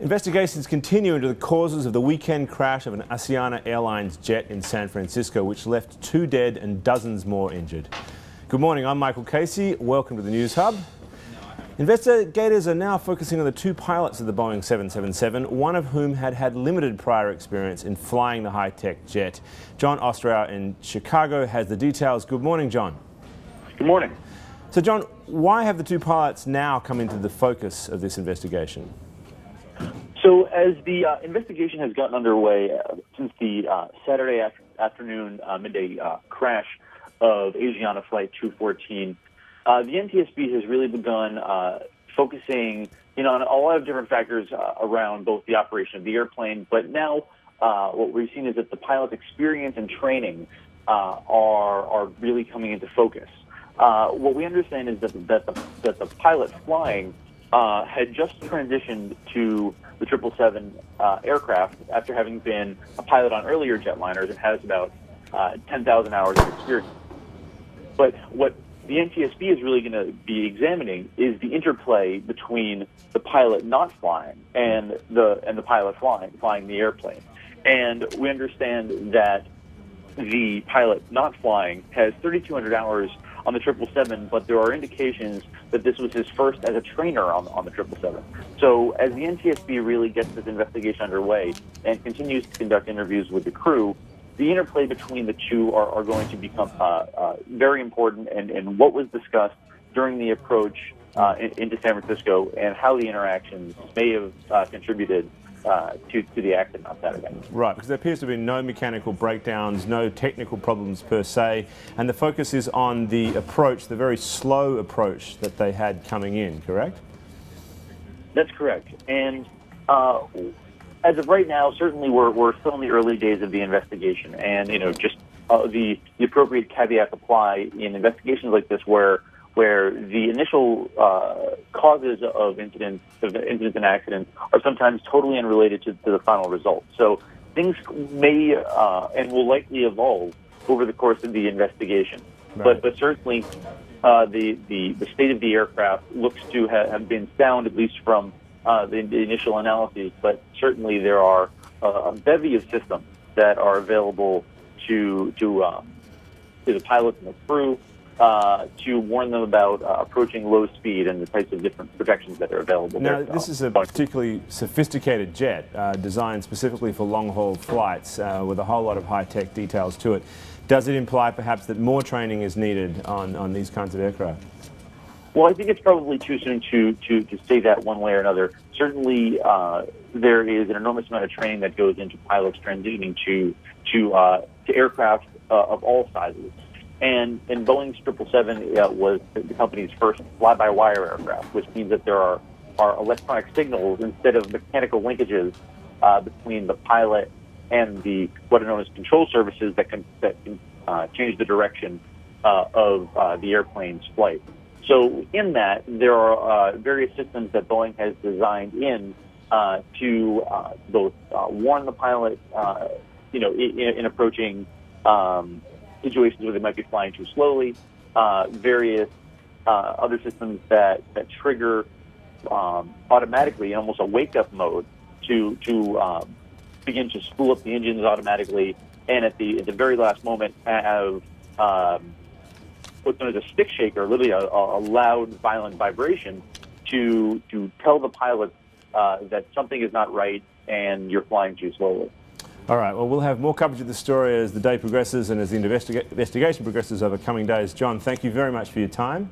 Investigations continue into the causes of the weekend crash of an Asiana Airlines jet in San Francisco, which left 2 dead and dozens more injured. Good morning, I'm Michael Casey. Welcome to the News Hub. Investigators are now focusing on the 2 pilots of the Boeing 777, one of whom had had limited prior experience in flying the high-tech jet. John Ostrow in Chicago has the details. Good morning, John. Good morning. So, John, why have the 2 pilots now come into the focus of this investigation? So as the investigation has gotten underway since the Saturday afternoon midday crash of Asiana Flight 214, the NTSB has really begun focusing on a lot of different factors around both the operation of the airplane, but now what we've seen is that the pilot's experience and training are really coming into focus. What we understand is that the pilot flying had just transitioned to the 777 aircraft after having been a pilot on earlier jetliners and has about 10,000 hours of experience. But what the NTSB is really going to be examining is the interplay between the pilot not flying and the pilot flying the airplane. And we understand that the pilot not flying has 3,200 hours on the 777, but there are indications that this was his first as a trainer on the 777. So as the NTSB really gets this investigation underway and continues to conduct interviews with the crew, the interplay between the 2 are going to become very important, and what was discussed during the approach into San Francisco and how the interactions may have contributed to the accident on Saturday. Right, because there appears to be no mechanical breakdowns, no technical problems per se, and the focus is on the approach, the very slow approach that they had coming in, correct? That's correct. And as of right now, certainly we're still in the early days of the investigation, and just the appropriate caveats apply in investigations like this where the initial causes of incidents and accidents are sometimes totally unrelated to the final result. So things may and will likely evolve over the course of the investigation. Right. But certainly the state of the aircraft looks to have been sound, at least from the initial analyses. But certainly there are a bevy of systems that are available to the pilots and the crew, to warn them about approaching low speed and the types of different protections that are available. Now, this is a particularly sophisticated jet designed specifically for long-haul flights with a whole lot of high-tech details to it. Does it imply perhaps that more training is needed on these kinds of aircraft? Well, I think it's probably too soon to say that one way or another. Certainly, there is an enormous amount of training that goes into pilots transitioning to aircraft of all sizes. And Boeing's 777 was the company's first fly-by-wire aircraft, which means that there are electronic signals instead of mechanical linkages between the pilot and what are known as control services that can change the direction of the airplane's flight. So in that, there are various systems that Boeing has designed in to both warn the pilot, in approaching situations where they might be flying too slowly, various other systems that trigger automatically in almost a wake-up mode to begin to spool up the engines automatically, and at the very last moment have what's known as a stick shaker, literally a loud, violent vibration to tell the pilot that something is not right and you're flying too slowly. All right, well, we'll have more coverage of the story as the day progresses and as the investigation progresses over coming days. John, thank you very much for your time.